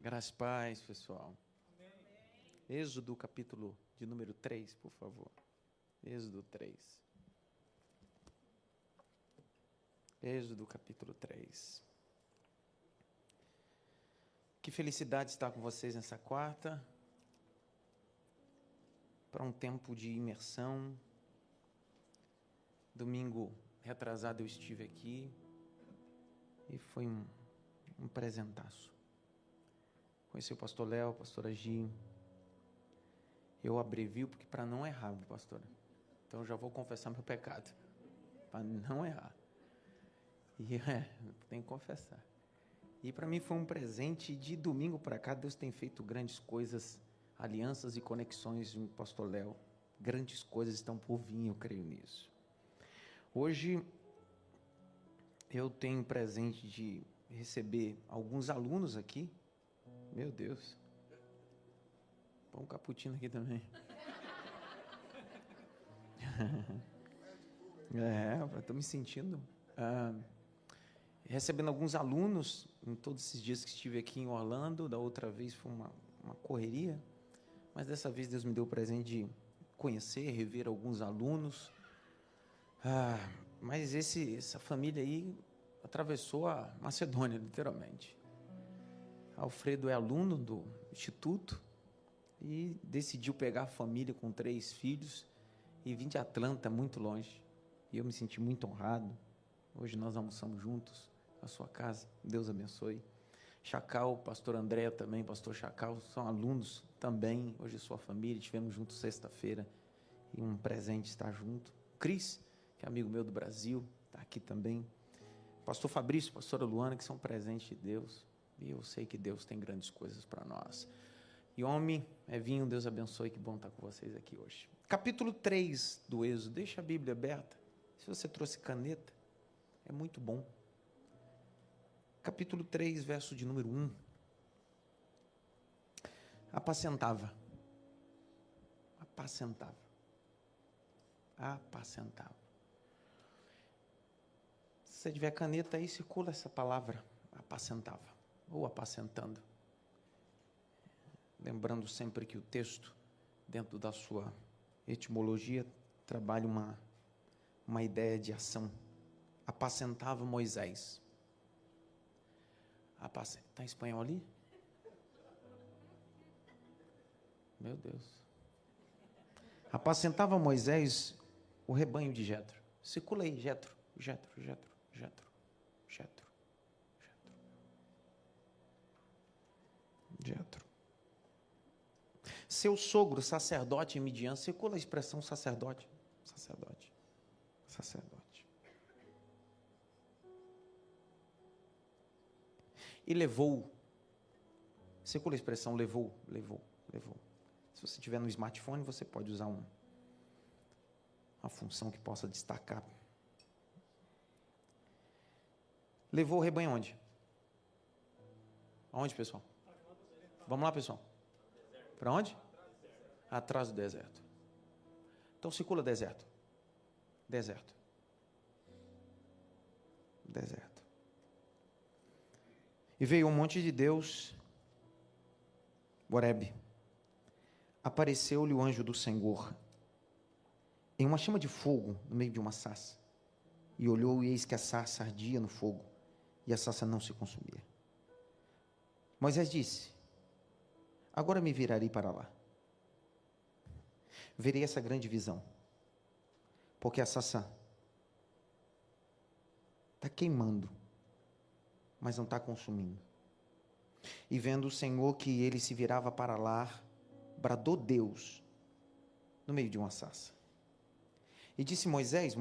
Graças e paz, pessoal. Amém. Êxodo, capítulo de número 3, por favor. Êxodo 3. Êxodo, capítulo 3. Que felicidade estar com vocês nessa quarta, para um tempo de imersão. Domingo retrasado eu estive aqui e foi um presentaço. Conheci o pastor Léo, a pastora Gi. Eu abrevio porque para não errar, pastora. Então eu já vou confessar meu pecado, para não errar. E tenho que confessar. E para mim foi um presente. De domingo para cá, Deus tem feito grandes coisas, alianças e conexões com o pastor Léo. Grandes coisas estão por vir, eu creio nisso. Hoje eu tenho presente de receber alguns alunos aqui. Meu Deus. Põe um cappuccino aqui também. Estou me sentindo... recebendo alguns alunos em todos esses dias que estive aqui em Orlando. Da outra vez foi uma correria, mas dessa vez Deus me deu o presente de conhecer, rever alguns alunos. Mas essa família aí atravessou a Macedônia, literalmente. Alfredo é aluno do instituto e decidiu pegar a família com 3 filhos e vir de Atlanta, muito longe. E eu me senti muito honrado. Hoje nós almoçamos juntos na sua casa. Deus abençoe. Chacal, pastor André também, pastor Chacal, são alunos também. Hoje sua família, estivemos juntos sexta-feira e um presente estar junto. Cris, que é amigo meu do Brasil, está aqui também. Pastor Fabrício, pastora Luana, que são presentes de Deus. E eu sei que Deus tem grandes coisas para nós. E homem, Evinho, Deus abençoe, que bom estar com vocês aqui hoje. Capítulo 3 do Êxodo, deixa a Bíblia aberta. Se você trouxe caneta, é muito bom. Capítulo 3, verso de número 1. Apacentava. Se você tiver caneta aí, circula essa palavra, apacentava, ou apacentando. Lembrando sempre que o texto, dentro da sua etimologia, trabalha uma ideia de ação. Apacentava Moisés. Está em espanhol ali? Meu Deus. Apacentava Moisés o rebanho de Jetro. Circula aí, Jetro. Seu sogro, sacerdote em Midian. Circula a expressão sacerdote. E levou. Circula a expressão levou. Se você tiver no smartphone, você pode usar uma função que possa destacar. Levou o rebanho onde? Aonde, pessoal? Vamos lá, pessoal. Para onde? Atrás do deserto. Então circula deserto. E veio um monte de Deus, Horebe. Apareceu-lhe o anjo do Senhor em uma chama de fogo no meio de uma sarça. E olhou, e eis que a sarça ardia no fogo, e a sarça não se consumia. Moisés disse: agora me virarei para lá. Verei essa grande visão, porque a sarça está queimando, mas não está consumindo. E vendo o Senhor que ele se virava para lá, bradou Deus no meio de uma sarça. E disse: Moisés,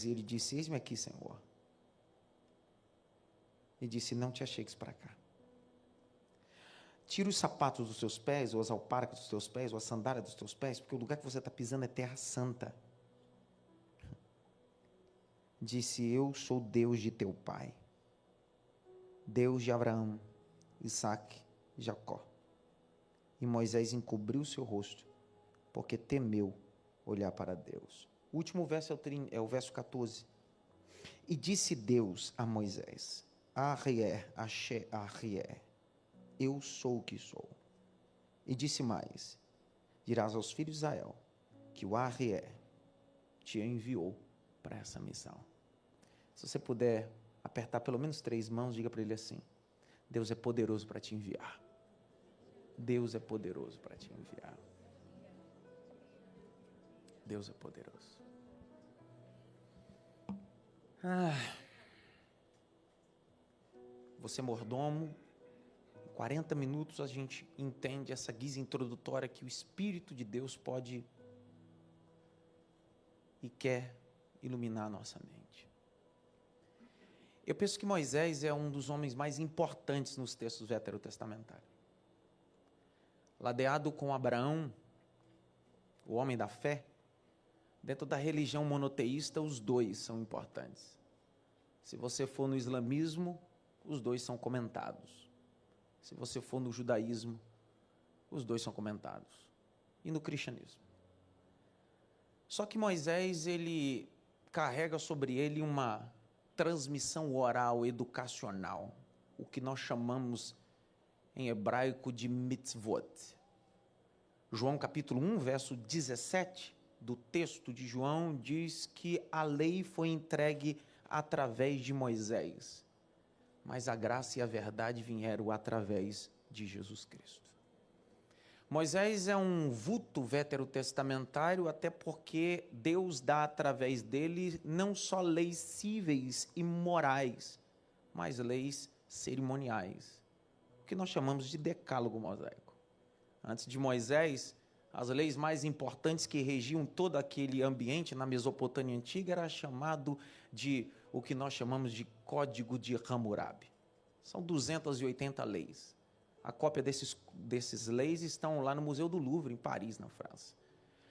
e ele disse: eis-me aqui, Senhor. E disse: não te achegues para cá. Tira os sapatos dos teus pés, ou as alparcas dos teus pés, ou a sandália dos teus pés, porque o lugar que você está pisando é terra santa. Disse: eu sou Deus de teu pai, Deus de Abraão, Isaque e Jacó. E Moisés encobriu o seu rosto, porque temeu olhar para Deus. O último verso é o verso 14. E disse Deus a Moisés: Arrié, Axé, Arrié, eu sou o que sou. E disse mais: dirás aos filhos de Israel que o Arre te enviou para essa missão. Se você puder apertar pelo menos 3 mãos, diga para ele assim: Deus é poderoso para te enviar. Deus é poderoso para te enviar. Deus é poderoso. Você mordomo, em 40 minutos a gente entende essa guisa introdutória que o Espírito de Deus pode e quer iluminar a nossa mente. Eu penso que Moisés é um dos homens mais importantes nos textos veterotestamentários. Ladeado com Abraão, o homem da fé, dentro da religião monoteísta, os dois são importantes. Se você for no islamismo, os dois são comentados. Se você for no judaísmo, os dois são comentados. E no cristianismo. Só que Moisés, ele carrega sobre ele uma transmissão oral, educacional, o que nós chamamos em hebraico de mitzvot. João capítulo 1, verso 17 do texto de João diz que a lei foi entregue através de Moisés, mas a graça e a verdade vieram através de Jesus Cristo. Moisés é um vulto veterotestamentário, até porque Deus dá através dele não só leis cíveis e morais, mas leis cerimoniais, o que nós chamamos de decálogo mosaico. Antes de Moisés, as leis mais importantes que regiam todo aquele ambiente na Mesopotâmia antiga era chamado de o que nós chamamos de Código de Hammurabi. São 280 leis. A cópia desses leis estão lá no Museu do Louvre, em Paris, na França.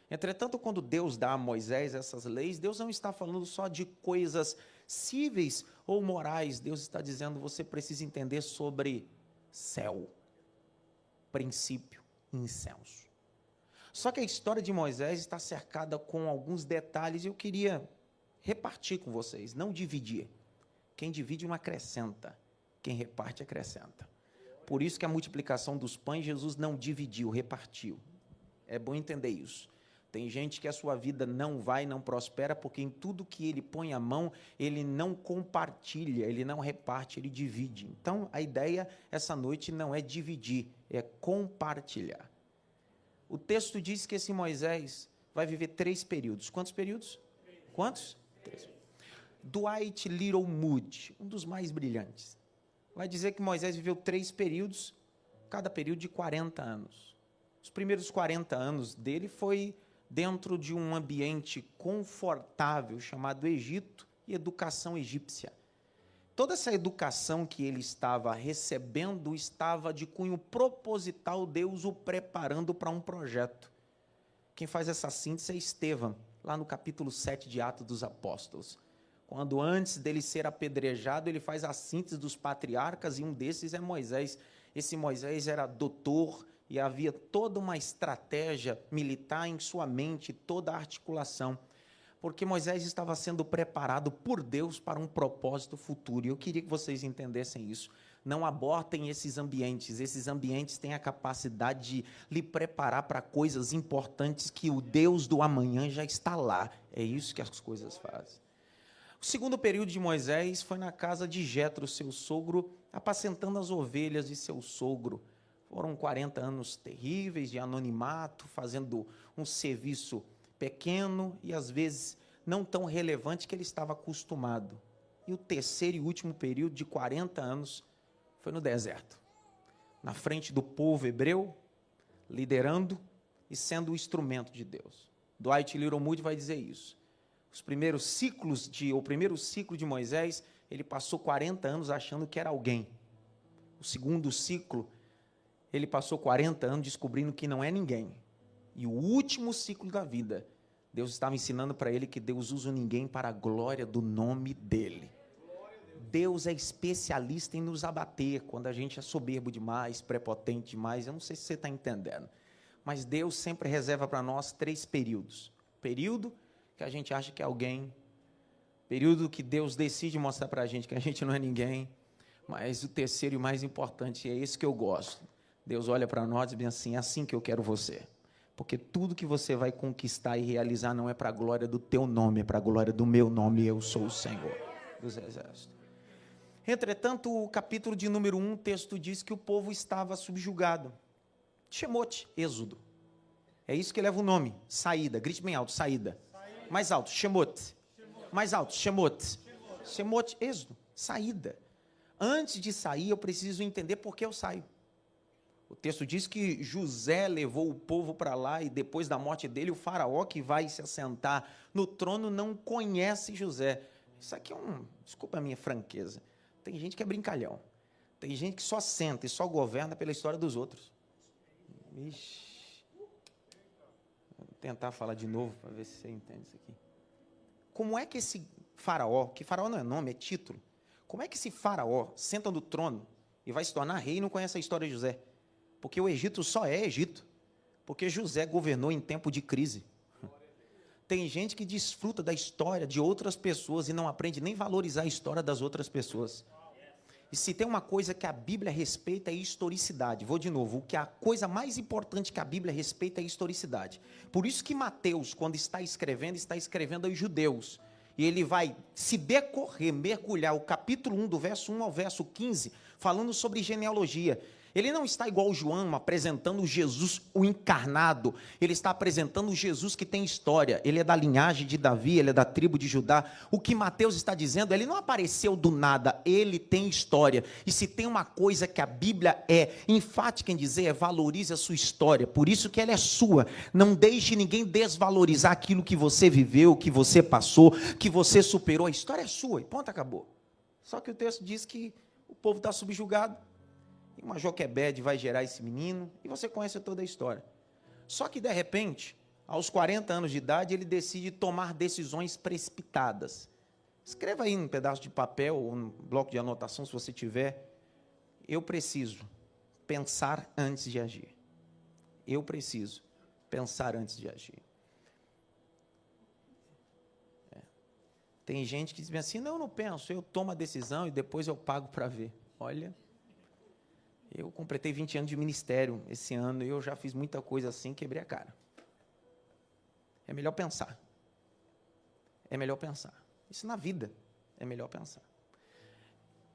Entretanto, quando Deus dá a Moisés essas leis, Deus não está falando só de coisas cíveis ou morais. Deus está dizendo, você precisa entender sobre céu, princípio, incenso. Só que a história de Moisés está cercada com alguns detalhes e eu queria repartir com vocês, não dividir. Quem divide não acrescenta, quem reparte acrescenta. Por isso que a multiplicação dos pães, Jesus não dividiu, repartiu. É bom entender isso. Tem gente que a sua vida não prospera, porque em tudo que ele põe a mão, ele não compartilha, ele não reparte, ele divide. Então, a ideia essa noite não é dividir, é compartilhar. O texto diz que esse Moisés vai viver 3 períodos. Quantos períodos? Quantos? 3. Dwight Littlewood, um dos mais brilhantes, vai dizer que Moisés viveu 3 períodos, cada período de 40 anos. Os primeiros 40 anos dele foi dentro de um ambiente confortável chamado Egito e educação egípcia. Toda essa educação que ele estava recebendo estava de cunho proposital, Deus o preparando para um projeto. Quem faz essa síntese é Estevão, lá no capítulo 7 de Atos dos Apóstolos. Quando antes dele ser apedrejado, ele faz a síntese dos patriarcas e um desses é Moisés. Esse Moisés era doutor e havia toda uma estratégia militar em sua mente, toda a articulação, porque Moisés estava sendo preparado por Deus para um propósito futuro. E eu queria que vocês entendessem isso. Não abortem esses ambientes têm a capacidade de lhe preparar para coisas importantes que o Deus do amanhã já está lá. É isso que as coisas fazem. O segundo período de Moisés foi na casa de Jetro, seu sogro, apacentando as ovelhas de seu sogro. Foram 40 anos terríveis de anonimato, fazendo um serviço pequeno e, às vezes, não tão relevante que ele estava acostumado. E o terceiro e último período, de 40 anos, foi no deserto. Na frente do povo hebreu, liderando e sendo o instrumento de Deus. Dwight Littlewood vai dizer isso. O primeiro ciclo de Moisés, ele passou 40 anos achando que era alguém. O segundo ciclo, ele passou 40 anos descobrindo que não é ninguém. E o último ciclo da vida, Deus estava ensinando para ele que Deus usa o ninguém para a glória do nome dele. Deus é especialista em nos abater quando a gente é soberbo demais, prepotente demais. Eu não sei se você está entendendo. Mas Deus sempre reserva para nós 3 períodos. Período que a gente acha que é alguém. Período que Deus decide mostrar para a gente que a gente não é ninguém. Mas o terceiro e mais importante, é esse que eu gosto. Deus olha para nós e diz assim, é assim que eu quero você. Porque tudo que você vai conquistar e realizar não é para a glória do teu nome, é para a glória do meu nome, eu sou o Senhor dos Exércitos. Entretanto, o capítulo de número 1, o texto diz que o povo estava subjugado. Shemote, Êxodo. É isso que leva o nome, saída. Grite bem alto, saída. Mais alto, Shemote. Mais alto, Shemote. Shemote, Êxodo, saída. Antes de sair, eu preciso entender por que eu saio. O texto diz que José levou o povo para lá e depois da morte dele, o faraó que vai se assentar no trono não conhece José. Isso aqui é desculpa a minha franqueza, tem gente que é brincalhão. Tem gente que só senta e só governa pela história dos outros. Ixi. Vou tentar falar de novo para ver se você entende isso aqui. Como é que esse faraó, que faraó não é nome, é título, como é que esse faraó senta no trono e vai se tornar rei e não conhece a história de José? Porque o Egito só é Egito, porque José governou em tempo de crise. Tem gente que desfruta da história de outras pessoas e não aprende nem valorizar a história das outras pessoas. E se tem uma coisa que a Bíblia respeita é historicidade. Vou de novo, a coisa mais importante que a Bíblia respeita é historicidade. Por isso que Mateus, quando está escrevendo aos judeus. E ele vai se decorrer, mergulhar o capítulo 1, do verso 1 ao verso 15, falando sobre genealogia. Ele não está igual João, apresentando Jesus, o encarnado. Ele está apresentando o Jesus que tem história. Ele é da linhagem de Davi, ele é da tribo de Judá. O que Mateus está dizendo, ele não apareceu do nada, ele tem história. E se tem uma coisa que a Bíblia é enfática em dizer, é valorize a sua história. Por isso que ela é sua. Não deixe ninguém desvalorizar aquilo que você viveu, que você passou, que você superou. A história é sua e ponto, acabou. Só que o texto diz que o povo está subjugado. E uma Joquebede vai gerar esse menino, e você conhece toda a história. Só que, de repente, aos 40 anos de idade, ele decide tomar decisões precipitadas. Escreva aí num pedaço de papel, ou num bloco de anotação, se você tiver. Eu preciso pensar antes de agir. Eu preciso pensar antes de agir. Tem gente que diz assim, não, eu não penso, eu tomo a decisão e depois eu pago para ver. Olha... Eu completei 20 anos de ministério esse ano e eu já fiz muita coisa assim, quebrei a cara. É melhor pensar. É melhor pensar. Isso na vida é melhor pensar.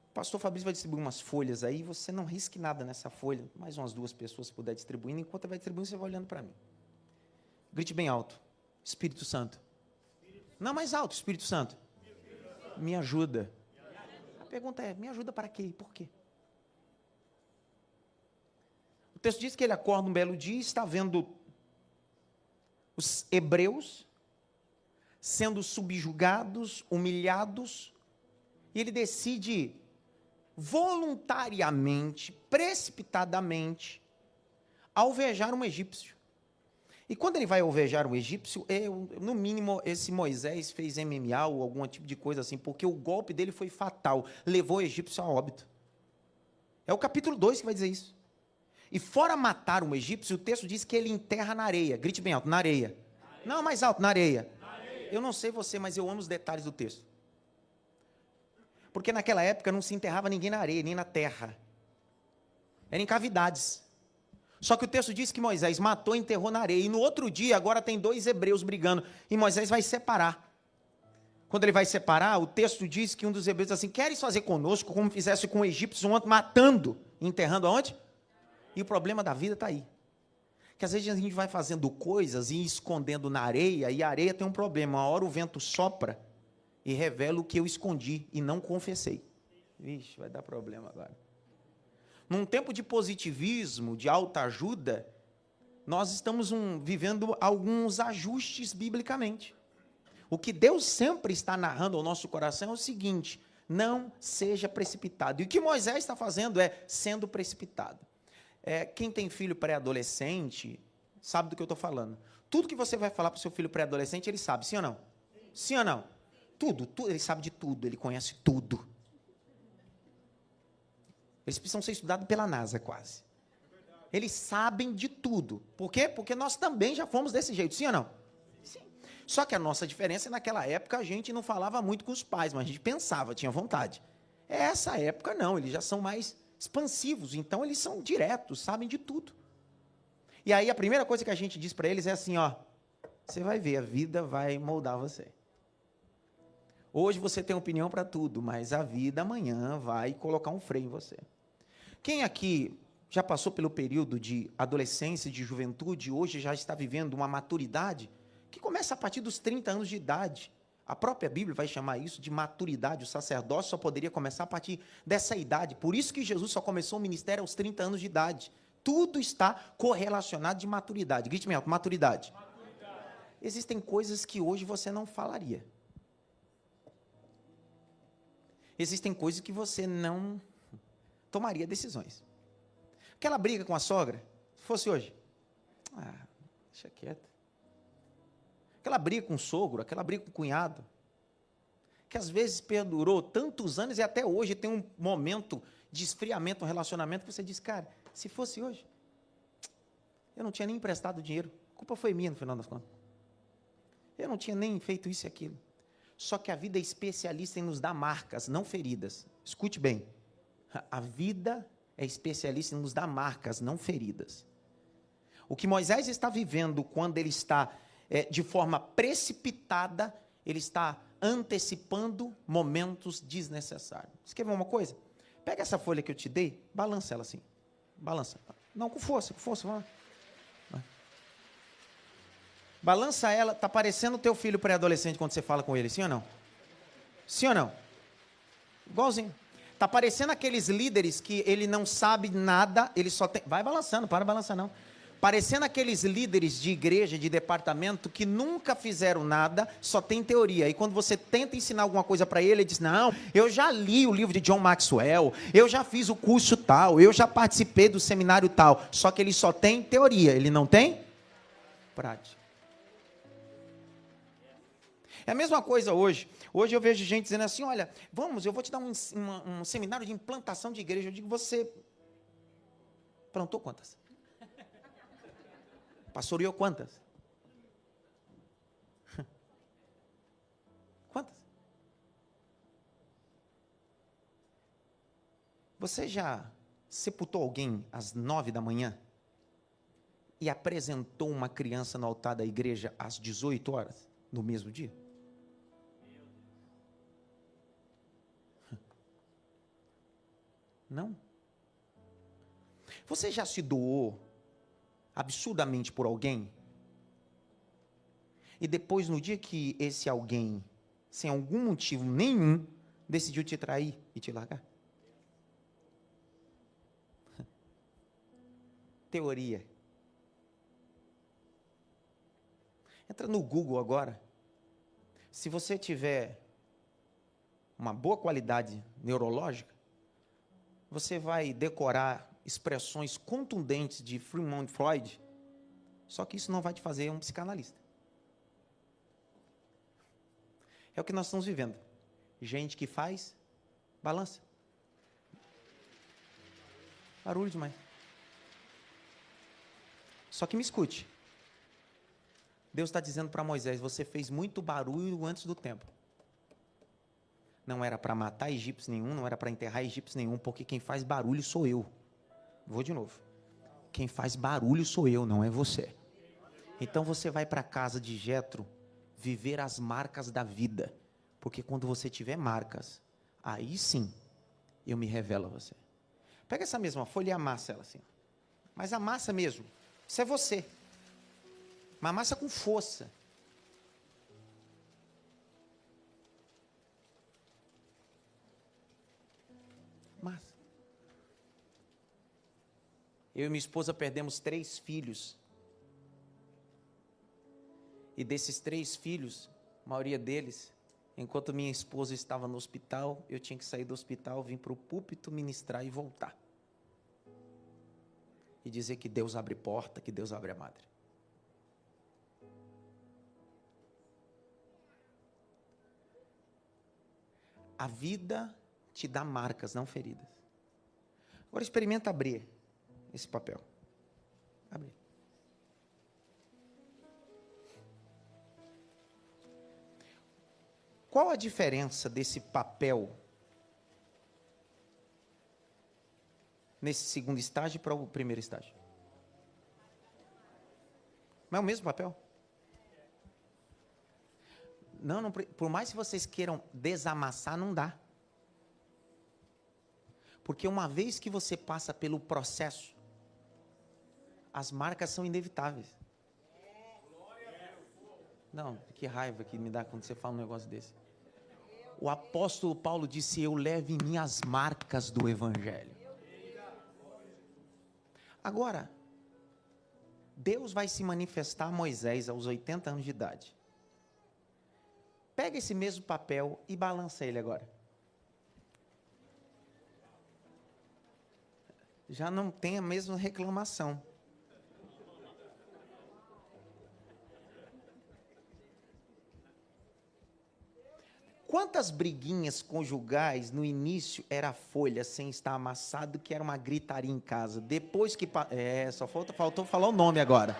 O pastor Fabrício vai distribuir umas folhas aí, você não risque nada nessa folha, mais umas 2 pessoas se puder distribuindo, enquanto ele vai distribuindo, você vai olhando para mim. Grite bem alto. Espírito Santo. Não, mais alto, Espírito Santo. Me ajuda. A pergunta é, me ajuda para quê e por quê? O texto diz que ele acorda um belo dia e está vendo os hebreus sendo subjugados, humilhados, e ele decide voluntariamente, precipitadamente, alvejar um egípcio. E quando ele vai alvejar um egípcio, no mínimo esse Moisés fez MMA ou algum tipo de coisa assim, porque o golpe dele foi fatal, levou o egípcio a óbito. É o capítulo 2 que vai dizer isso. E fora matar um egípcio, o texto diz que ele enterra na areia. Grite bem alto, na areia. Não, mais alto, na areia. Eu não sei você, mas eu amo os detalhes do texto. Porque naquela época não se enterrava ninguém na areia, nem na terra. Era em cavidades. Só que o texto diz que Moisés matou e enterrou na areia. E no outro dia, agora tem 2 hebreus brigando. E Moisés vai separar. Quando ele vai separar, o texto diz que um dos hebreus diz assim, queres fazer conosco como fizesse com o egípcio ontem, matando, enterrando aonde? E o problema da vida está aí. Que às vezes a gente vai fazendo coisas e escondendo na areia, e a areia tem um problema. Uma hora o vento sopra e revela o que eu escondi e não confessei. Vixe, vai dar problema agora. Num tempo de positivismo, de autoajuda, nós estamos vivendo alguns ajustes biblicamente. O que Deus sempre está narrando ao nosso coração é o seguinte, não seja precipitado. E o que Moisés está fazendo é sendo precipitado. Quem tem filho pré-adolescente sabe do que eu estou falando. Tudo que você vai falar para o seu filho pré-adolescente, ele sabe, sim ou não? Sim ou não? Tudo, ele sabe de tudo, ele conhece tudo. Eles precisam ser estudados pela NASA, quase. Eles sabem de tudo. Por quê? Porque nós também já fomos desse jeito, sim ou não? Sim. Só que a nossa diferença, naquela época, a gente não falava muito com os pais, mas a gente pensava, tinha vontade. Essa época não, eles já são mais expansivos, então eles são diretos, sabem de tudo. E aí a primeira coisa que a gente diz para eles é assim, ó, você vai ver, a vida vai moldar você. Hoje você tem opinião para tudo, mas a vida amanhã vai colocar um freio em você. Quem aqui já passou pelo período de adolescência, de juventude, hoje já está vivendo uma maturidade que começa a partir dos 30 anos de idade. A própria Bíblia vai chamar isso de maturidade. O sacerdócio só poderia começar a partir dessa idade. Por isso que Jesus só começou o ministério aos 30 anos de idade. Tudo está correlacionado de maturidade. Grite-me alto, maturidade. Existem coisas que hoje você não falaria. Existem coisas que você não tomaria decisões. Aquela briga com a sogra, se fosse hoje, deixa quieto. Aquela briga com o sogro, aquela briga com o cunhado, que às vezes perdurou tantos anos e até hoje tem um momento de esfriamento no relacionamento que você diz, cara, se fosse hoje, eu não tinha nem emprestado dinheiro, a culpa foi minha no final das contas. Eu não tinha nem feito isso e aquilo. Só que a vida é especialista em nos dar marcas, não feridas. Escute bem. A vida é especialista em nos dar marcas, não feridas. O que Moisés está vivendo quando ele está de forma precipitada, ele está antecipando momentos desnecessários. Você quer ver uma coisa? Pega essa folha que eu te dei, balança ela assim. Balança. Não, com força, vamos lá. Balança ela, está parecendo o teu filho pré-adolescente quando você fala com ele, sim ou não? Sim ou não? Igualzinho. Está parecendo aqueles líderes que ele não sabe nada, ele só tem... Vai balançando, para balançar não. Parecendo aqueles líderes de igreja, de departamento, que nunca fizeram nada, só tem teoria. E quando você tenta ensinar alguma coisa para ele, ele diz, não, eu já li o livro de John Maxwell, eu já fiz o curso tal, eu já participei do seminário tal. Só que ele só tem teoria, ele não tem prática. É a mesma coisa hoje. Hoje eu vejo gente dizendo assim, olha, vamos, eu vou te dar um seminário de implantação de igreja. Eu digo, você plantou quantas? Pastoreou quantas? Quantas? Você já sepultou alguém às 9 da manhã e apresentou uma criança no altar da igreja às 18 horas, no mesmo dia? Não. Você já se doou absurdamente por alguém? E depois, no dia que esse alguém, sem algum motivo nenhum, decidiu te trair e te largar? Teoria. Entra no Google agora. Se você tiver uma boa qualidade neurológica, você vai decorar expressões contundentes de Sigmund Freud, só que isso não vai te fazer um psicanalista. É o que nós estamos vivendo. Gente que faz, balança. Barulho demais. Só que me escute. Deus está dizendo para Moisés, você fez muito barulho antes do tempo. Não era para matar egípcio nenhum, não era para enterrar egípcio nenhum, porque quem faz barulho sou eu. Vou de novo. Quem faz barulho sou eu, não é você. Então você vai para a casa de Jetro viver as marcas da vida. Porque quando você tiver marcas, aí sim eu me revelo a você. Pega essa mesma folha e amassa ela assim. Mas amassa mesmo. Isso é você. Mas amassa com força. Mas eu e minha esposa perdemos 3 filhos. E desses 3 filhos, a maioria deles, enquanto minha esposa estava no hospital, eu tinha que sair do hospital, vir para o púlpito, ministrar e voltar. E dizer que Deus abre porta, que Deus abre a madre. A vida te dá marcas, não feridas. Agora experimenta abrir esse papel. Abre. Qual a diferença desse papel nesse segundo estágio para o primeiro estágio? Não é o mesmo papel? Não, por mais que vocês queiram desamassar, não dá. Porque uma vez que você passa pelo processo, as marcas são inevitáveis. Não, que raiva que me dá quando você fala um negócio desse. O apóstolo Paulo disse: eu levo em mim as marcas do Evangelho. Agora, Deus vai se manifestar a Moisés aos 80 anos de idade. Pega esse mesmo papel e balança ele agora. Já não tem a mesma reclamação. Quantas briguinhas conjugais no início era folha sem estar amassado, que era uma gritaria em casa. Depois que... só faltou falar o nome agora.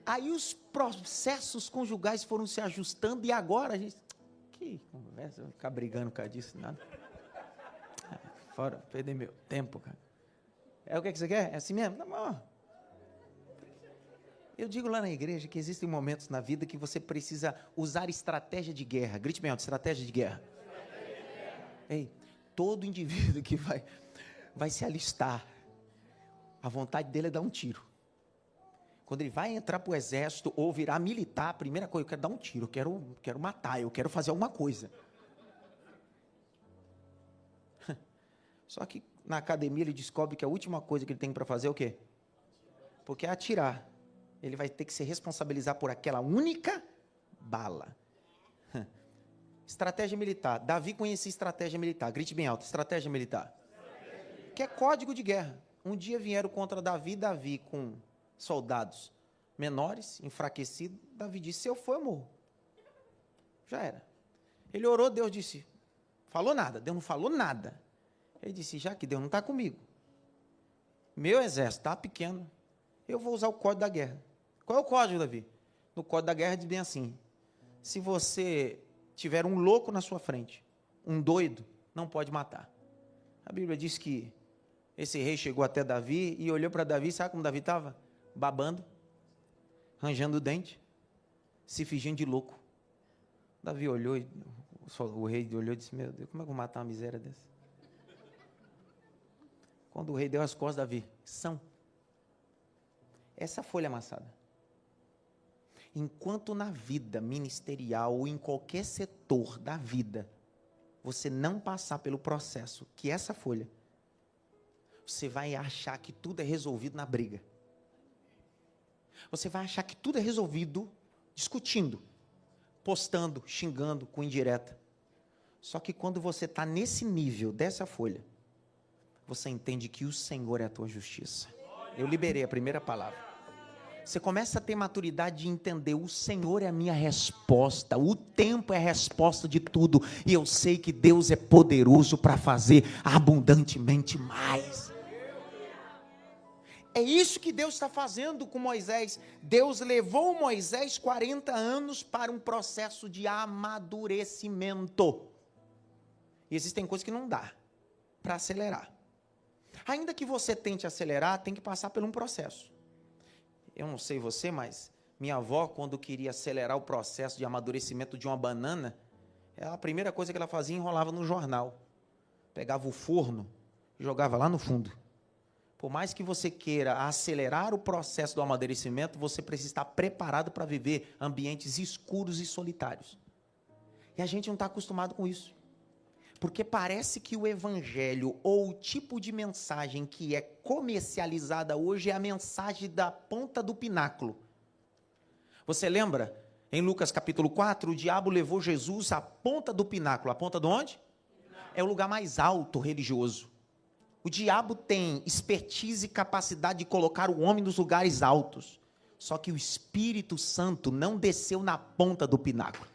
Aí os processos conjugais foram se ajustando e agora a gente... Que conversa, vou ficar brigando por causa disso, nada. Fora, perder meu tempo, cara. É o que você quer? É assim mesmo? Não. Eu digo lá na igreja que existem momentos na vida que você precisa usar estratégia de guerra. Grite bem alto, estratégia de guerra. Ei, todo indivíduo que vai se alistar, a vontade dele é dar um tiro. Quando ele vai entrar para o exército ou virar militar, a primeira coisa, eu quero dar um tiro, eu quero matar, eu quero fazer alguma coisa. Só que na academia ele descobre que a última coisa que ele tem para fazer é o quê? Porque é atirar. Ele vai ter que se responsabilizar por aquela única bala. Estratégia militar. Davi conhecia estratégia militar. Grite bem alto, estratégia militar. Que é código de guerra. Um dia vieram contra Davi com soldados menores, enfraquecidos. Davi disse: se eu for, eu morro. Já era. Ele orou, Deus disse, falou nada. Deus não falou nada. Ele disse: já que Deus não está comigo, meu exército está pequeno, eu vou usar o código da guerra. Qual é o código, Davi? No código da guerra diz bem assim: se você tiver um louco na sua frente, um doido, não pode matar. A Bíblia diz que esse rei chegou até Davi e olhou para Davi, sabe como Davi estava? Babando, ranjando o dente, se fingindo de louco. Davi olhou, o rei olhou e disse: meu Deus, como é que eu vou matar uma miséria dessa? Quando o rei deu as costas, Davi, essa folha amassada. Enquanto na vida ministerial ou em qualquer setor da vida, você não passar pelo processo que essa folha, você vai achar que tudo é resolvido na briga. Você vai achar que tudo é resolvido discutindo, postando, xingando, com indireta. Só que quando você está nesse nível dessa folha, você entende que o Senhor é a tua justiça. Eu liberei a primeira palavra. Você começa a ter maturidade de entender: o Senhor é a minha resposta, o tempo é a resposta de tudo, e eu sei que Deus é poderoso para fazer abundantemente mais. É isso que Deus está fazendo com Moisés. Deus levou Moisés 40 anos para um processo de amadurecimento. E existem coisas que não dá para acelerar. Ainda que você tente acelerar, tem que passar por um processo. Eu não sei você, mas minha avó, quando queria acelerar o processo de amadurecimento de uma banana, a primeira coisa que ela fazia, enrolava no jornal. Pegava o forno e jogava lá no fundo. Por mais que você queira acelerar o processo do amadurecimento, você precisa estar preparado para viver ambientes escuros e solitários. E a gente não está acostumado com isso. Porque parece que o evangelho ou o tipo de mensagem que é comercializada hoje é a mensagem da ponta do pináculo. Você lembra? Em Lucas capítulo 4, o diabo levou Jesus à ponta do pináculo. A ponta de onde? É o lugar mais alto religioso. O diabo tem expertise e capacidade de colocar o homem nos lugares altos. Só que o Espírito Santo não desceu na ponta do pináculo.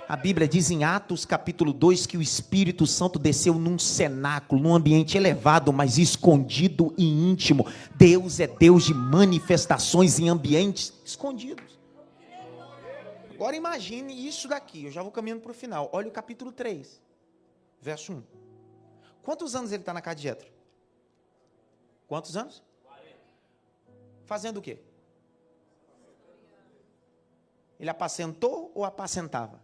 A Bíblia diz em Atos capítulo 2 que o Espírito Santo desceu num cenáculo, num ambiente elevado, mas escondido e íntimo. Deus é Deus de manifestações em ambientes escondidos. Agora imagine isso daqui, eu já vou caminhando para o final. Olha o capítulo 3. verso 1. Quantos anos ele está na casa de Jetro? Quantos anos? 40. Fazendo o quê? Ele apacentou ou apacentava?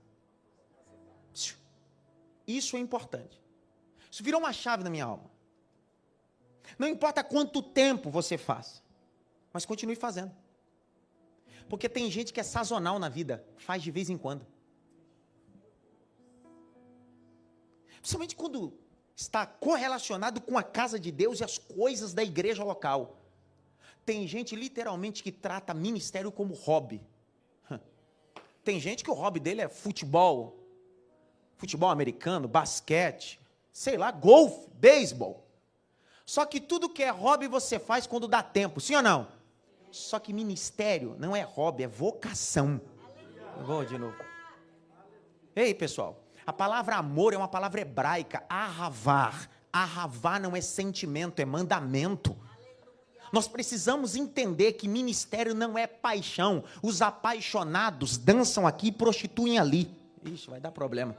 Isso é importante. Isso virou uma chave na minha alma. Não importa quanto tempo você faz, mas continue fazendo. Porque tem gente que é sazonal na vida, faz de vez em quando. Principalmente quando está correlacionado com a casa de Deus e as coisas da igreja local. Tem gente literalmente que trata ministério como hobby. Tem gente que o hobby dele é futebol americano, basquete, sei lá, golfe, beisebol. Só que tudo que é hobby você faz quando dá tempo, sim ou não? Só que ministério não é hobby, é vocação. Vou de novo. Ei, pessoal, a palavra amor é uma palavra hebraica, ahavar. Ahavar não é sentimento, é mandamento. Nós precisamos entender que ministério não é paixão. Os apaixonados dançam aqui e prostituem ali. Ixi, vai dar problema.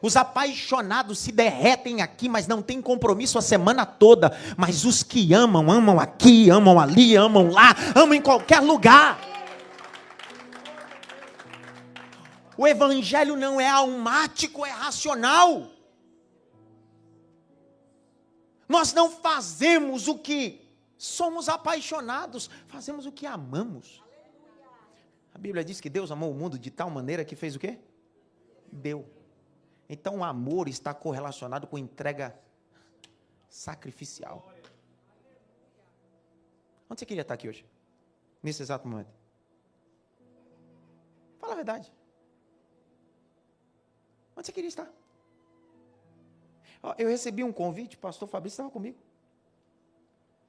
Os apaixonados se derretem aqui, mas não tem compromisso a semana toda. Mas os que amam, amam aqui, amam ali, amam lá, amam em qualquer lugar. O evangelho não é almático, é racional. Nós não fazemos o que somos apaixonados, fazemos o que amamos. A Bíblia diz que Deus amou o mundo de tal maneira que fez o quê? Deu. Então o amor está correlacionado com entrega sacrificial. Onde você queria estar aqui hoje? Nesse exato momento? Fala a verdade. Onde você queria estar? Eu recebi um convite, o pastor Fabrício estava comigo.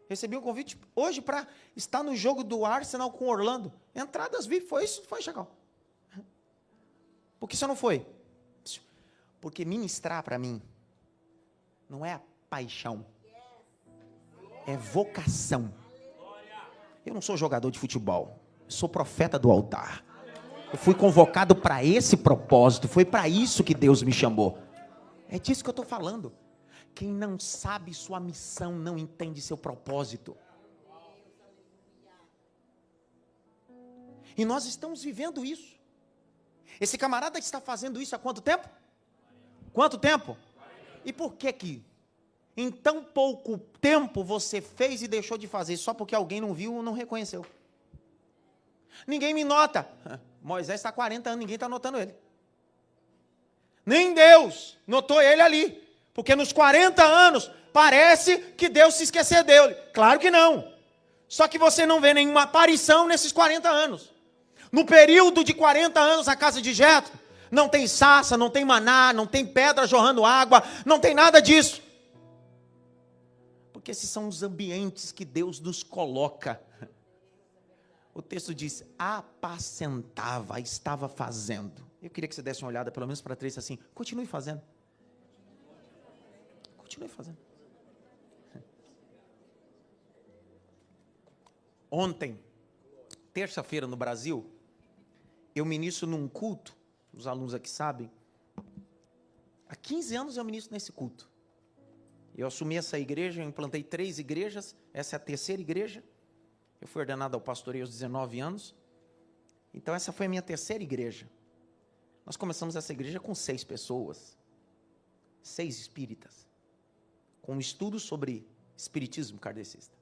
Recebi um convite hoje para estar no jogo do Arsenal com Orlando. Entradas VIP, foi isso? Foi, Chacal. Por que você não foi? Porque ministrar para mim não é a paixão, é vocação. Eu não sou jogador de futebol, eu sou profeta do altar. Eu fui convocado para esse propósito, foi para isso que Deus me chamou. É disso que eu estou falando. Quem não sabe sua missão não entende seu propósito. E nós estamos vivendo isso. Esse camarada está fazendo isso há quanto tempo? Quanto tempo? E por que em tão pouco tempo você fez e deixou de fazer? Só porque alguém não viu ou não reconheceu. Ninguém me nota. Moisés está há 40 anos, ninguém está notando ele. Nem Deus notou ele ali. Porque nos 40 anos, parece que Deus se esqueceu dele. Claro que não. Só que você não vê nenhuma aparição nesses 40 anos. No período de 40 anos na casa de Jetro, não tem sarça, não tem maná, não tem pedra jorrando água, não tem nada disso. Porque esses são os ambientes que Deus nos coloca. O texto diz, apacentava, estava fazendo. Eu queria que você desse uma olhada, pelo menos para 3, assim, continue fazendo. Continue fazendo. Ontem, terça-feira no Brasil, eu ministro num culto, os alunos aqui sabem, há 15 anos eu ministro nesse culto. Eu assumi essa igreja, eu implantei 3 igrejas, essa é a terceira igreja. Eu fui ordenado ao pastoreio aos 19 anos. Então essa foi a minha terceira igreja. Nós começamos essa igreja com 6 pessoas, 6 espíritas, com um estudo sobre espiritismo kardecista.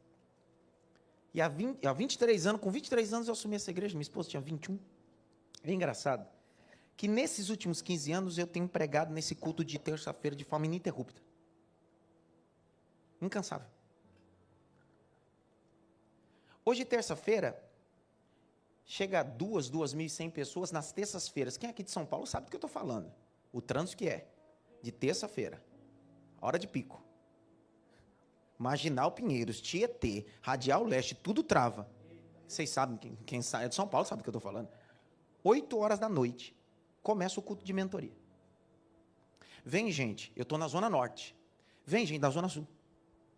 E há 23 anos, com 23 anos eu assumi essa igreja, minha esposa tinha 21. É engraçado que nesses últimos 15 anos eu tenho pregado nesse culto de terça-feira de forma ininterrupta. Incansável. Hoje, terça-feira, chega a 2.100 pessoas nas terças-feiras. Quem é aqui de São Paulo sabe do que eu estou falando. O trânsito que é. De terça-feira. Hora de pico. Marginal Pinheiros, Tietê, Radial Leste, tudo trava. Vocês sabem, quem é de São Paulo sabe do que eu estou falando. 8 horas da noite, começa o culto de mentoria. Vem gente, eu estou na Zona Norte. Vem gente da Zona Sul,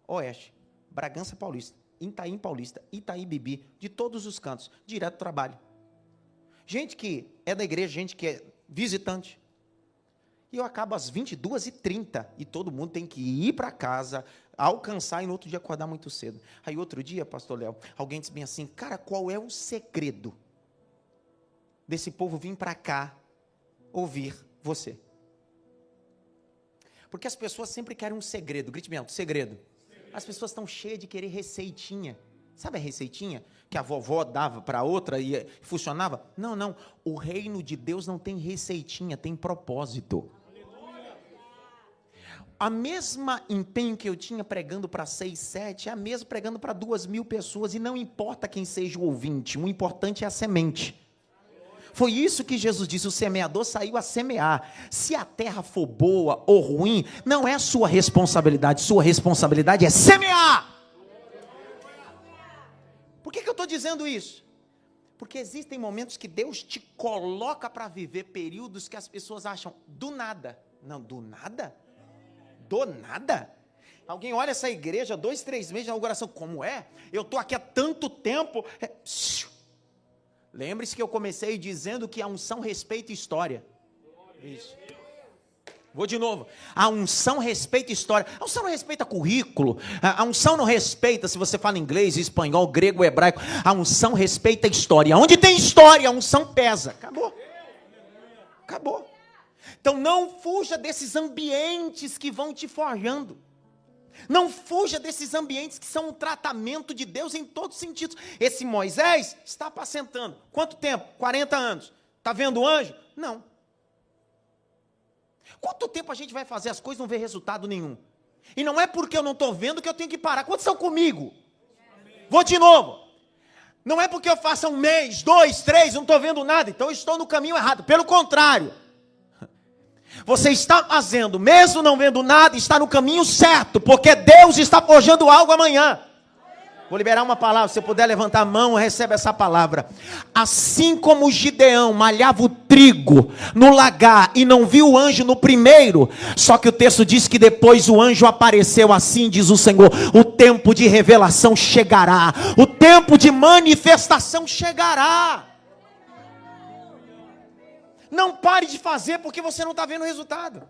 Oeste, Bragança Paulista, Itaim Paulista, Itaí Bibi, de todos os cantos, direto do trabalho. Gente que é da igreja, gente que é visitante. E eu acabo às 22h30 e todo mundo tem que ir para casa, alcançar e no outro dia acordar muito cedo. Aí outro dia, pastor Léo, alguém disse bem assim, cara, qual é o segredo desse povo vir para cá ouvir você? Porque as pessoas sempre querem um segredo, grite bem alto, segredo. As pessoas estão cheias de querer receitinha. Sabe a receitinha que a vovó dava para outra e funcionava? Não, não. O reino de Deus não tem receitinha, tem propósito. A mesma empenho que eu tinha pregando para 6, 7, é a mesma pregando para 2.000 pessoas. E não importa quem seja o ouvinte, o importante é a semente. Foi isso que Jesus disse, o semeador saiu a semear. Se a terra for boa ou ruim, não é sua responsabilidade é semear. Por que eu estou dizendo isso? Porque existem momentos que Deus te coloca para viver períodos que as pessoas acham do nada. Não, do nada? Do nada? Alguém olha essa igreja, 2, 3 meses de inauguração, como é? Eu estou aqui há tanto tempo. Lembre-se que eu comecei dizendo que a unção respeita história. Isso. Vou de novo. A unção respeita história. A unção não respeita currículo. A unção não respeita se você fala inglês, espanhol, grego, hebraico. A unção respeita história. Onde tem história, a unção pesa. Acabou. Acabou. Então não fuja desses ambientes que vão te forjando. Não fuja desses ambientes que são um tratamento de Deus em todos os sentidos. Esse Moisés está apacentando. Quanto tempo? 40 anos. Está vendo o anjo? Não. Quanto tempo a gente vai fazer as coisas e não ver resultado nenhum? E não é porque eu não estou vendo que eu tenho que parar. Quantos estão comigo? Vou de novo. Não é porque eu faço 1 mês, 2, 3, não estou vendo nada, então eu estou no caminho errado. Pelo contrário. Você está fazendo, mesmo não vendo nada, está no caminho certo, porque Deus está forjando algo amanhã. Vou liberar uma palavra, se você puder levantar a mão, recebe essa palavra. Assim como Gideão malhava o trigo no lagar e não viu o anjo no primeiro, só que o texto diz que depois o anjo apareceu, assim diz o Senhor, o tempo de revelação chegará, o tempo de manifestação chegará. Não pare de fazer porque você não está vendo o resultado.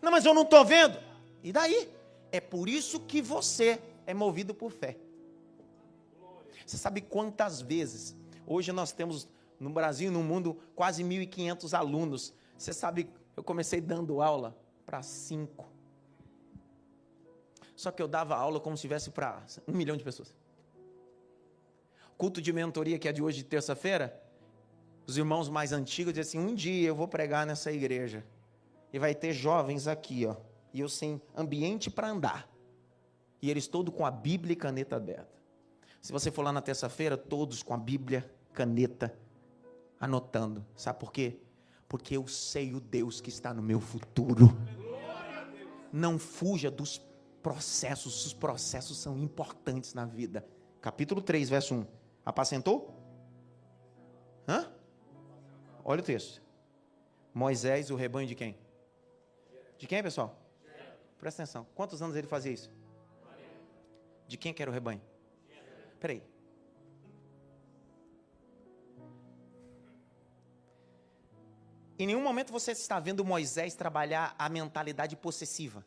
Não, mas eu não estou vendo. E daí? É por isso que você é movido por fé. Você sabe quantas vezes, hoje nós temos no Brasil e no mundo quase 1.500 alunos. Você sabe, eu comecei dando aula para 5. Só que eu dava aula como se tivesse para 1 milhão de pessoas. Culto de mentoria que é de hoje, de terça-feira, os irmãos mais antigos dizem assim, um dia eu vou pregar nessa igreja. E vai ter jovens aqui, ó. E eu sem ambiente para andar. E eles todos com a Bíblia e caneta aberta. Se você for lá na terça-feira, todos com a Bíblia, caneta, anotando. Sabe por quê? Porque eu sei o Deus que está no meu futuro. Não fuja dos processos. Os processos são importantes na vida. Capítulo 3, verso 1. Apacentou? Hã? Olha o texto. Moisés, o rebanho de quem? De quem, pessoal? Presta atenção. Quantos anos ele fazia isso? De quem que era o rebanho? Espera aí. Em nenhum momento você está vendo Moisés trabalhar a mentalidade possessiva.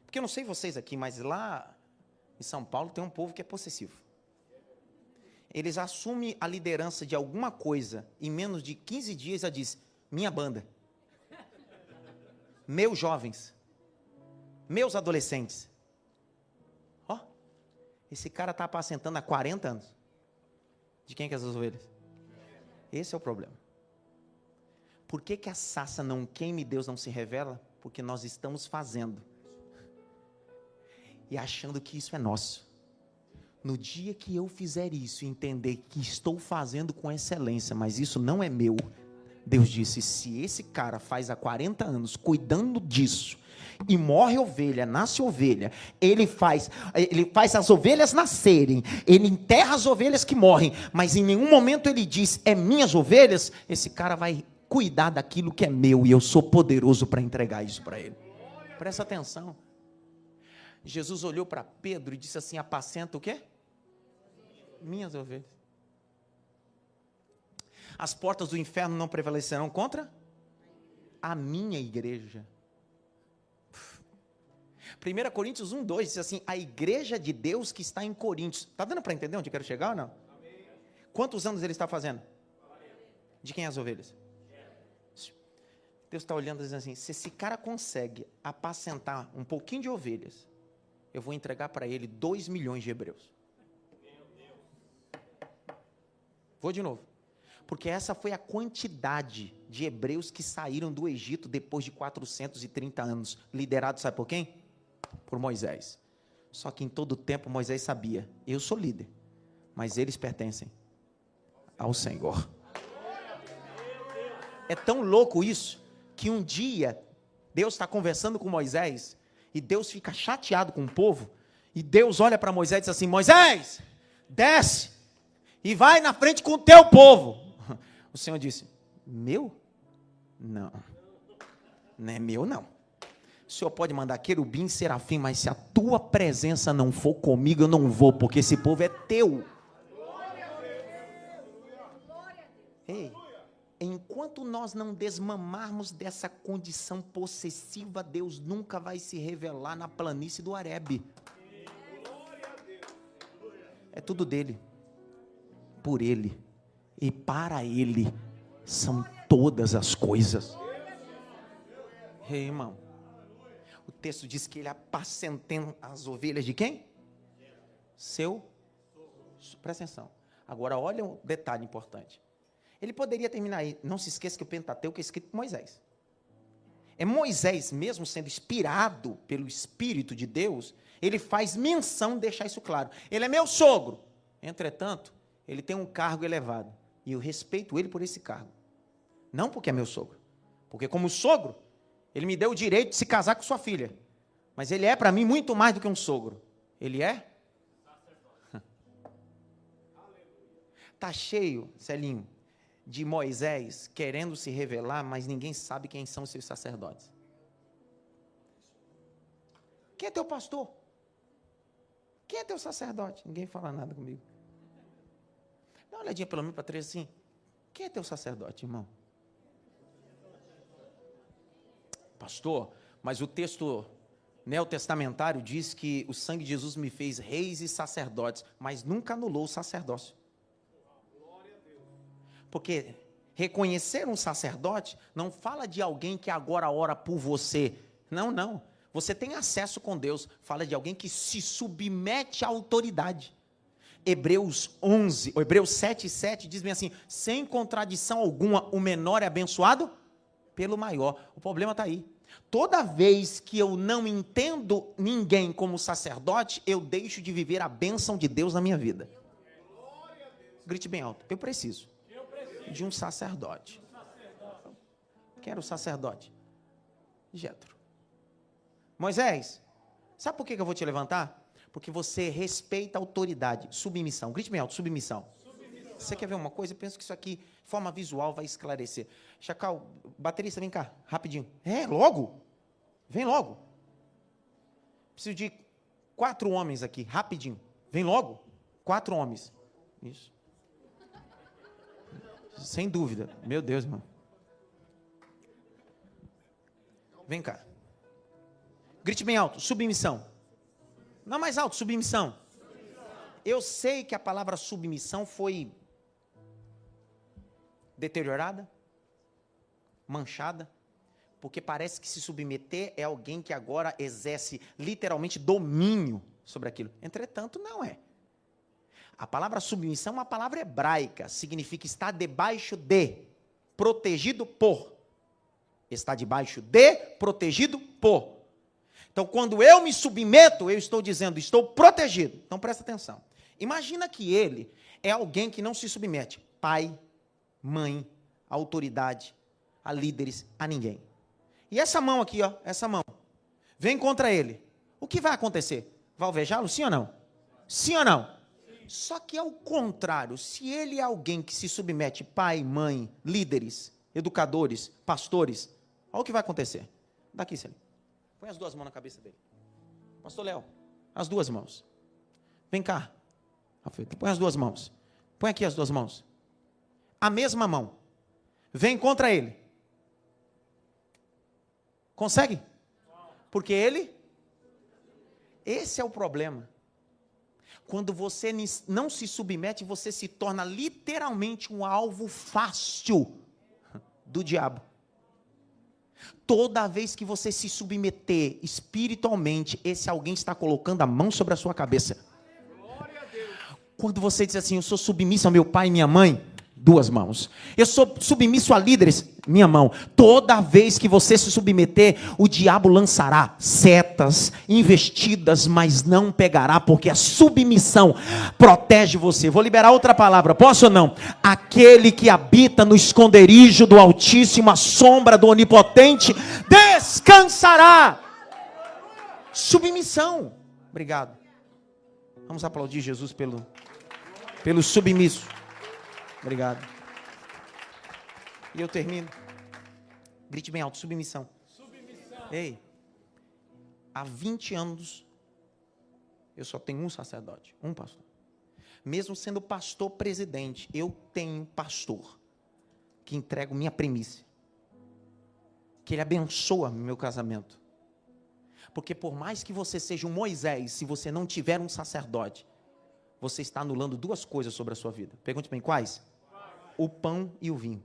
Porque eu não sei vocês aqui, mas lá em São Paulo tem um povo que é possessivo. Eles assumem a liderança de alguma coisa, em menos de 15 dias já diz, minha banda, meus jovens, meus adolescentes. Ó, esse cara está apacentando há 40 anos. De quem que é essas ovelhas? Esse é o problema. Por que a sarça não queima e Deus não se revela? Porque nós estamos fazendo e achando que isso é nosso. No dia que eu fizer isso e entender que estou fazendo com excelência, mas isso não é meu, Deus disse, se esse cara faz há 40 anos cuidando disso, e morre ovelha, nasce ovelha, ele faz as ovelhas nascerem, ele enterra as ovelhas que morrem, mas em nenhum momento ele diz, é minhas ovelhas, esse cara vai cuidar daquilo que é meu, e eu sou poderoso para entregar isso para ele. Presta atenção. Jesus olhou para Pedro e disse assim, apacenta o quê? Minhas ovelhas. as portas do inferno não prevalecerão contra a minha igreja. 1 Coríntios 1:2 diz assim, a igreja de Deus que está em Coríntios. Está dando para entender onde eu quero chegar ou não? Amém. Quantos anos ele está fazendo? De quem é as ovelhas? Deus está olhando e dizendo assim, se esse cara consegue apacentar um pouquinho de ovelhas, eu vou entregar para ele 2 milhões de hebreus. Vou de novo. Porque essa foi a quantidade de hebreus que saíram do Egito depois de 430 anos. Liderados, sabe por quem? Por Moisés. Só que em todo tempo Moisés sabia, eu sou líder, mas eles pertencem ao Senhor. É tão louco isso, que um dia Deus está conversando com Moisés, e Deus fica chateado com o povo, e Deus olha para Moisés e diz assim, Moisés, desce, e vai na frente com o teu povo. O Senhor disse, meu? Não, não é meu não. O Senhor pode mandar querubim, serafim, mas se a tua presença não for comigo, eu não vou, porque esse povo é teu. Ei, enquanto nós não desmamarmos dessa condição possessiva, Deus nunca vai se revelar na planície do Horebe. É tudo dele, por ele e para ele são todas as coisas. Ei, irmão, o texto diz que ele apacentando as ovelhas de quem? Seu. Presta atenção. Agora olha um detalhe importante. Ele poderia terminar aí, não se esqueça que o Pentateuco é escrito por Moisés. É Moisés, mesmo sendo inspirado pelo Espírito de Deus, ele faz menção de deixar isso claro. Ele é meu sogro. Entretanto, ele tem um cargo elevado. E eu respeito ele por esse cargo. Não porque é meu sogro. Porque como sogro, ele me deu o direito de se casar com sua filha. Mas ele é para mim muito mais do que um sogro. Ele é? Está cheio, Celinho, de Moisés querendo se revelar, mas ninguém sabe quem são os seus sacerdotes. Quem é teu pastor? Quem é teu sacerdote? Ninguém fala nada comigo. Dá uma olhadinha pelo menos para 3 assim. Quem é teu sacerdote, irmão? Pastor, mas o texto neotestamentário diz que o sangue de Jesus me fez reis e sacerdotes, mas nunca anulou o sacerdócio. Porque reconhecer um sacerdote não fala de alguém que agora ora por você. Não, não. Você tem acesso com Deus. Fala de alguém que se submete à autoridade. Hebreus 7:7 diz bem assim, sem contradição alguma, o menor é abençoado pelo maior. O problema está aí. Toda vez que eu não entendo ninguém como sacerdote, eu deixo de viver a bênção de Deus na minha vida. Grite bem alto. Eu preciso de um sacerdote. Quem era o sacerdote? Jetro. Moisés, sabe por que eu vou te levantar? Porque você respeita a autoridade. Submissão. Grite bem alto, submissão. Você quer ver uma coisa? Eu penso que isso aqui, de forma visual, vai esclarecer. Chacal, baterista, vem cá, rapidinho. Logo? Vem logo. Preciso de 4 homens aqui, rapidinho. Vem logo. 4 homens. Isso. Sem dúvida. Meu Deus, irmão. Vem cá. Grite bem alto, submissão. Não mais alto, submissão. Eu sei que a palavra submissão foi deteriorada, manchada, porque parece que se submeter é alguém que agora exerce literalmente domínio sobre aquilo. Entretanto, não é. A palavra submissão é uma palavra hebraica, significa estar debaixo de, protegido por. Está debaixo de, protegido por. Então, quando eu me submeto, eu estou dizendo, estou protegido. Então, presta atenção. Imagina que ele é alguém que não se submete. Pai, mãe, autoridade, a líderes, a ninguém. E essa mão aqui, ó, essa mão, vem contra ele. O que vai acontecer? Vai alvejá-lo, sim ou não? Sim ou não? Sim. Só que ao contrário, se ele é alguém que se submete, pai, mãe, líderes, educadores, pastores, olha o que vai acontecer. Daqui, Celinho. Põe as 2 mãos na cabeça dele. Pastor Léo, as 2 mãos. Vem cá. Põe as 2 mãos. Põe aqui as 2 mãos. a mesma mão, vem contra ele. Consegue? Porque esse é o problema. Quando você não se submete, você se torna literalmente um alvo fácil do diabo. Toda vez que você se submeter espiritualmente, esse alguém está colocando a mão sobre a sua cabeça. Quando você diz assim, eu sou submisso ao meu pai e minha mãe, 2 mãos. Eu sou submisso a líderes, minha mão. Toda vez que você se submeter, o diabo lançará setas, investidas, mas não pegará, porque a submissão protege você. Vou liberar outra palavra, posso ou não? Aquele que habita no esconderijo do Altíssimo, a sombra do Onipotente, descansará. Submissão. Obrigado. Vamos aplaudir Jesus pelo submisso. Obrigado. E eu termino. Grite bem alto, submissão. Submissão. Ei, há 20 anos, eu só tenho um sacerdote, um pastor. Mesmo sendo pastor presidente, eu tenho pastor que entrego minha primícia. Que ele abençoa meu casamento. Porque por mais que você seja um Moisés, se você não tiver um sacerdote, você está anulando 2 coisas sobre a sua vida. Pergunte bem, quais? O pão e o vinho.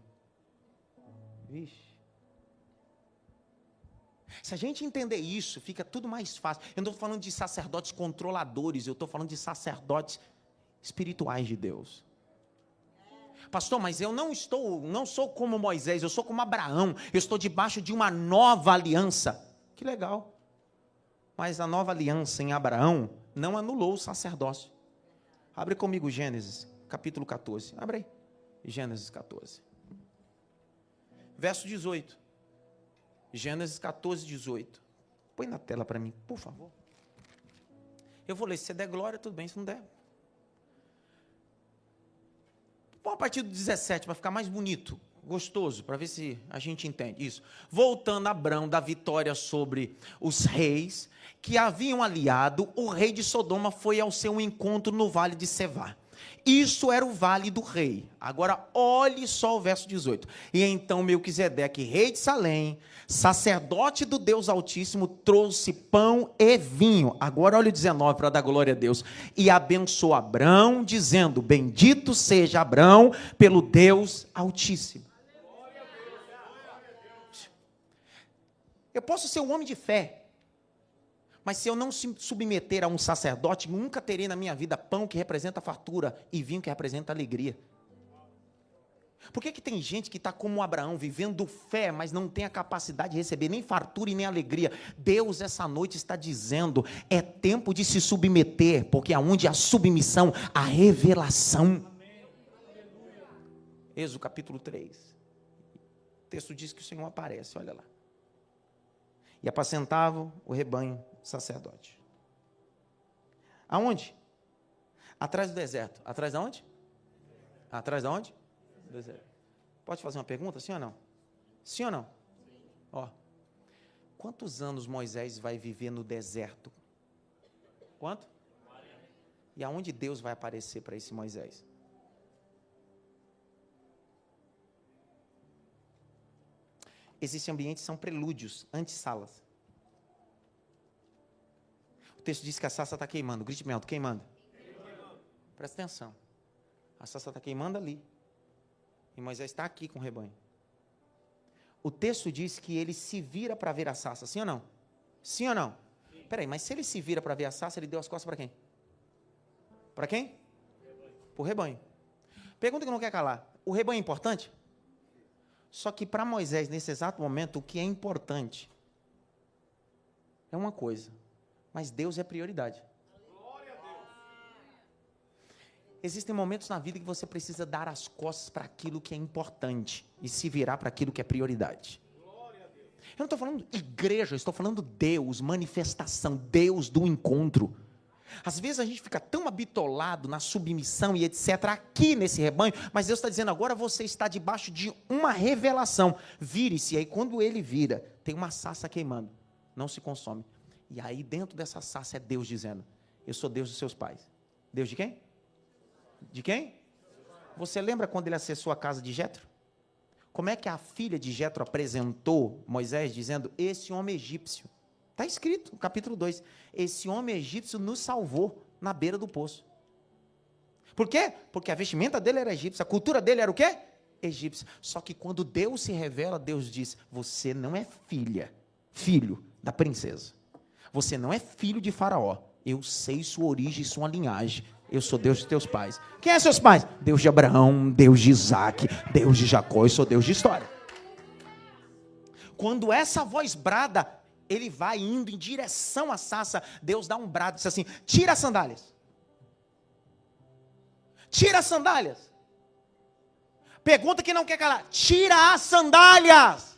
Vixe. Se a gente entender isso, fica tudo mais fácil. Eu não estou falando de sacerdotes controladores, eu estou falando de sacerdotes espirituais de Deus. Pastor, mas eu não sou como Moisés, eu sou como Abraão, eu estou debaixo de uma nova aliança. Que legal. Mas a nova aliança em Abraão não anulou o sacerdócio. Abre comigo Gênesis, capítulo 14. Abre aí. Gênesis 14. Verso 18. Gênesis 14, 18. Põe na tela para mim, por favor. Eu vou ler, se você der glória, tudo bem, se não der. Põe a partir do 17, para ficar mais bonito, gostoso, para ver se a gente entende isso. Voltando a Abrão da vitória sobre os reis que haviam aliado, o rei de Sodoma foi ao seu encontro no vale de Sevá. Isso era o vale do rei. Agora olhe só o verso 18. E então Melquisedeque, rei de Salém, sacerdote do Deus Altíssimo, trouxe pão e vinho. Agora olha o 19 para dar glória a Deus. E abençoou Abrão, dizendo, bendito seja Abrão pelo Deus Altíssimo. Eu posso ser um homem de fé, mas se eu não se submeter a um sacerdote, nunca terei na minha vida pão que representa fartura e vinho que representa alegria. Por que tem gente que está como Abraão, vivendo fé, mas não tem a capacidade de receber nem fartura e nem alegria? Deus essa noite está dizendo, é tempo de se submeter, porque aonde há submissão, há revelação. Êxodo capítulo 3. O texto diz que o Senhor aparece, olha lá. E apacentavam o rebanho sacerdote. Aonde? Atrás do deserto. Atrás de onde? Atrás de onde? Deserto. Pode fazer uma pergunta, sim ou não? Sim ou não? Ó, quantos anos Moisés vai viver no deserto? Quanto? E aonde Deus vai aparecer para esse Moisés? Existem ambientes que são prelúdios, antessalas. O texto diz que a sarça está queimando. Grite bem alto, queimando. Presta atenção. A sarça está queimando ali. E Moisés está aqui com o rebanho. O texto diz que ele se vira para ver a sarça, sim ou não? Sim ou não? Espera aí, mas se ele se vira para ver a sarça, ele deu as costas para quem? Para quem? Para o rebanho. Pergunta que não quer calar. O rebanho é importante? Só que para Moisés, nesse exato momento, o que é importante é uma coisa, mas Deus é prioridade. Existem momentos na vida que você precisa dar as costas para aquilo que é importante e se virar para aquilo que é prioridade. Eu não estou falando igreja, eu estou falando Deus, manifestação, Deus do encontro. Às vezes a gente fica tão habitolado na submissão e etc. aqui nesse rebanho, mas Deus está dizendo, agora você está debaixo de uma revelação. Vire-se, aí quando ele vira, tem uma sarça queimando, não se consome. E aí dentro dessa sarça é Deus dizendo, eu sou Deus dos seus pais. Deus de quem? De quem? Você lembra quando ele acessou a casa de Jetro? Como é que a filha de Jetro apresentou Moisés, dizendo, esse homem egípcio, está escrito no capítulo 2, esse homem egípcio nos salvou na beira do poço. Por quê? Porque a vestimenta dele era egípcia, a cultura dele era o quê? Egípcia. Só que quando Deus se revela, Deus diz, você não é filho da princesa. Você não é filho de Faraó. Eu sei sua origem e sua linhagem. Eu sou Deus de teus pais. Quem é seus pais? Deus de Abraão, Deus de Isaac, Deus de Jacó. Eu sou Deus de história. Quando essa voz brada, ele vai indo em direção à sarça. Deus dá um brado, diz assim, tira as sandálias. Tira as sandálias. Pergunta que não quer calar. Tira as sandálias.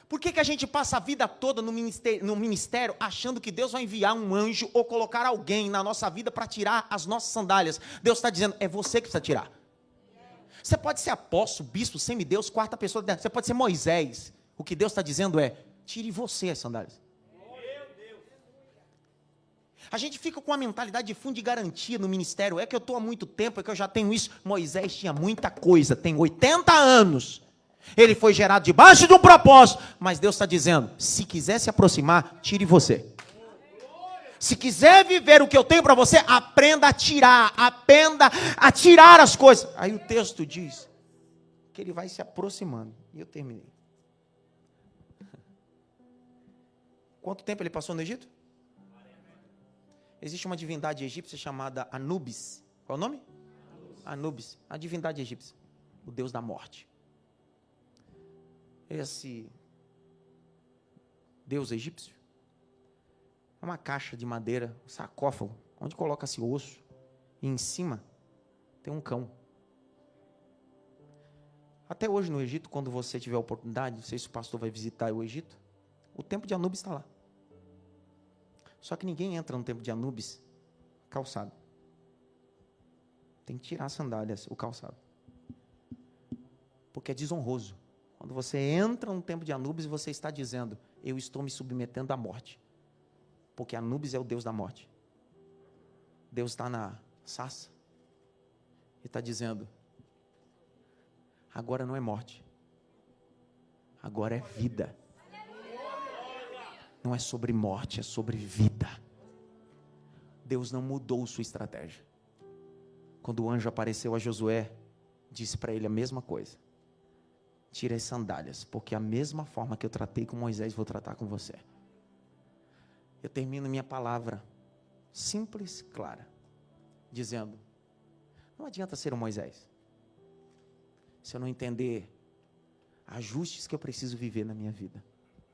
Por que a gente passa a vida toda no ministério achando que Deus vai enviar um anjo ou colocar alguém na nossa vida para tirar as nossas sandálias? Deus está dizendo, é você que precisa tirar. Você pode ser apóstolo, bispo, semideus, quarta pessoa, você pode ser Moisés. O que Deus está dizendo é, tire você as sandálias. A gente fica com a mentalidade de fundo de garantia no ministério. É que eu estou há muito tempo, é que eu já tenho isso. Moisés tinha muita coisa, tem 80 anos. Ele foi gerado debaixo de um propósito. Mas Deus está dizendo, se quiser se aproximar, tire você. Se quiser viver o que eu tenho para você, aprenda a tirar. Aprenda a tirar as coisas. Aí o texto diz que ele vai se aproximando. E eu terminei. Quanto tempo ele passou no Egito? Existe uma divindade egípcia chamada Anubis. Qual é o nome? Anubis. A divindade egípcia. O deus da morte. Esse deus egípcio é uma caixa de madeira, um sarcófago, onde coloca-se osso. E em cima tem um cão. Até hoje no Egito, quando você tiver a oportunidade, não sei se o pastor vai visitar o Egito, o templo de Anubis está lá. Só que ninguém entra no templo de Anubis calçado. Tem que tirar as sandálias, o calçado. Porque é desonroso. Quando você entra no templo de Anubis, você está dizendo, eu estou me submetendo à morte. Porque Anubis é o deus da morte. Deus está na sarça. E está dizendo, agora não é morte. Agora é vida. Não é sobre morte, é sobre vida. Deus não mudou sua estratégia. Quando o anjo apareceu a Josué, disse para ele a mesma coisa. Tire as sandálias, porque a mesma forma que eu tratei com Moisés, vou tratar com você. Eu termino minha palavra simples, clara, dizendo, não adianta ser um Moisés, se eu não entender ajustes que eu preciso viver na minha vida.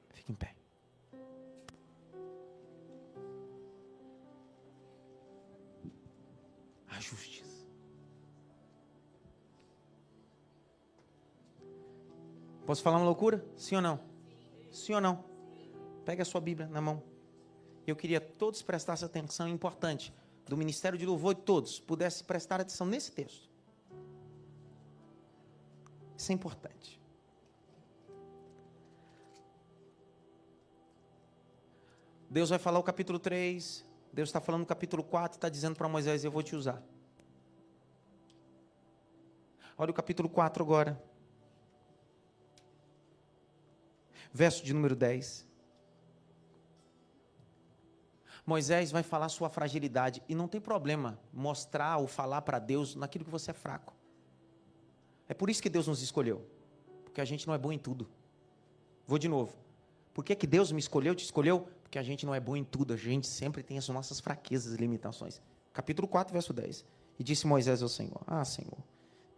Fique em pé. Ajustes. Posso falar uma loucura? Sim ou não? Sim ou não? Pega a sua Bíblia na mão. Eu queria que todos prestassem atenção, importante, do Ministério de Louvor, de todos, pudessem prestar atenção nesse texto. Isso é importante. Deus vai falar o capítulo 3, Deus está falando no capítulo 4, está dizendo para Moisés, eu vou te usar. Olha o capítulo 4 agora. Verso de número 10. Moisés vai falar sua fragilidade. E não tem problema mostrar ou falar para Deus naquilo que você é fraco. É por isso que Deus nos escolheu. Porque a gente não é bom em tudo. Vou de novo. Por que Deus me escolheu, te escolheu? Porque a gente não é bom em tudo. A gente sempre tem as nossas fraquezas e limitações. Capítulo 4, verso 10. E disse Moisés ao Senhor, Senhor,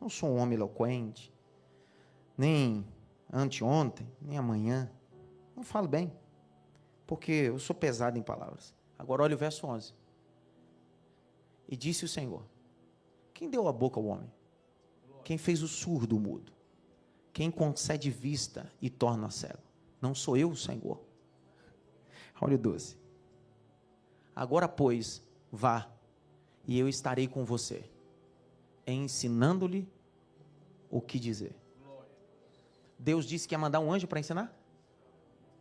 não sou um homem eloquente, nem anteontem, nem amanhã. Não falo bem, porque eu sou pesado em palavras. Agora olha o verso 11. E disse o Senhor, quem deu a boca ao homem? Quem fez o surdo o mudo? Quem concede vista e torna cego? Não sou eu, Senhor? Olha o 12. Agora, pois, vá, e eu estarei com você, ensinando-lhe o que dizer. Deus disse que ia mandar um anjo para ensinar?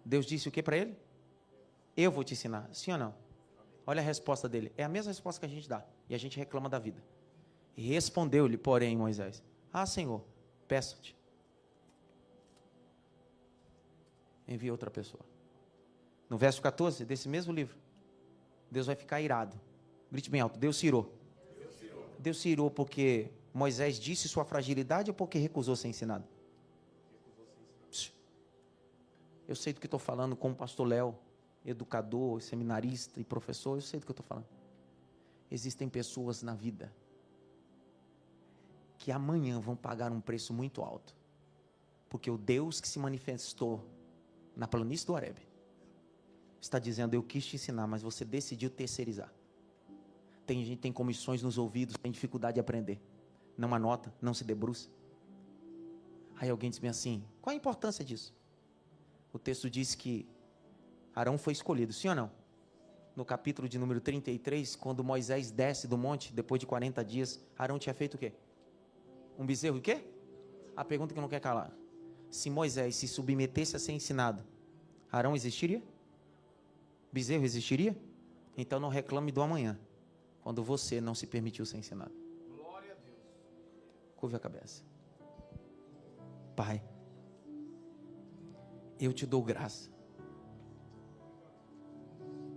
Deus disse o que para ele? Eu vou te ensinar, sim ou não? Olha a resposta dele, é a mesma resposta que a gente dá, e a gente reclama da vida. E respondeu-lhe, porém, Moisés: Ah, Senhor, peço-te, envia outra pessoa. No verso 14 desse mesmo livro, Deus vai ficar irado. Grite bem alto: Deus se irou. Deus se irou porque Moisés disse sua fragilidade ou porque recusou ser ensinado? Eu sei do que estou falando com o pastor Léo, educador, seminarista e professor, eu sei do que eu estou falando. Existem pessoas na vida que amanhã vão pagar um preço muito alto, porque o Deus que se manifestou na planície do Horebe está dizendo: eu quis te ensinar, mas você decidiu terceirizar. Tem gente que tem comissões nos ouvidos, tem dificuldade de aprender, não anota, não se debruça. Aí alguém diz bem assim: qual a importância disso? O texto diz que Arão foi escolhido, sim ou não? No capítulo de número 33, quando Moisés desce do monte, depois de 40 dias, Arão tinha feito o quê? Um bezerro e o quê? A pergunta que não quer calar: se Moisés se submetesse a ser ensinado, Arão existiria? Bezerro existiria? Então não reclame do amanhã, quando você não se permitiu ser ensinado. Glória a Deus. Curve a cabeça. Pai, eu te dou graça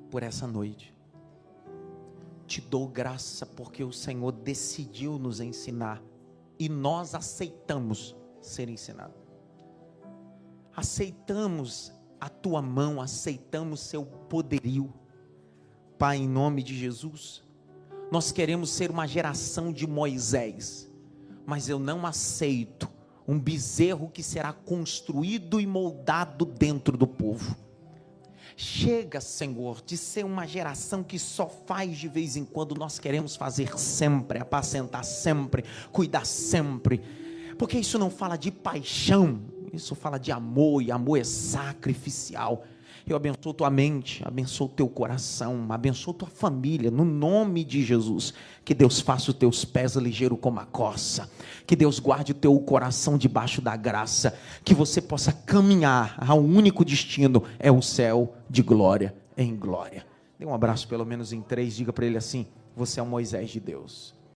por essa noite. Te dou graça porque o Senhor decidiu nos ensinar e nós aceitamos ser ensinados. Aceitamos a tua mão, aceitamos seu poderio. Pai, em nome de Jesus, nós queremos ser uma geração de Moisés, mas eu não aceito um bezerro que será construído e moldado dentro do povo. Chega, Senhor, de ser uma geração que só faz de vez em quando. Nós queremos fazer sempre, apacentar sempre, cuidar sempre, porque isso não fala de paixão, isso fala de amor, e amor é sacrificial. Eu abençoo tua mente, abençoo teu coração, abençoo tua família, no nome de Jesus. Que Deus faça os teus pés ligeiros como a corça, que Deus guarde o teu coração debaixo da graça, que você possa caminhar ao único destino, é o céu de glória em glória. Dê um abraço pelo menos em 3, diga para ele assim: você é o Moisés de Deus.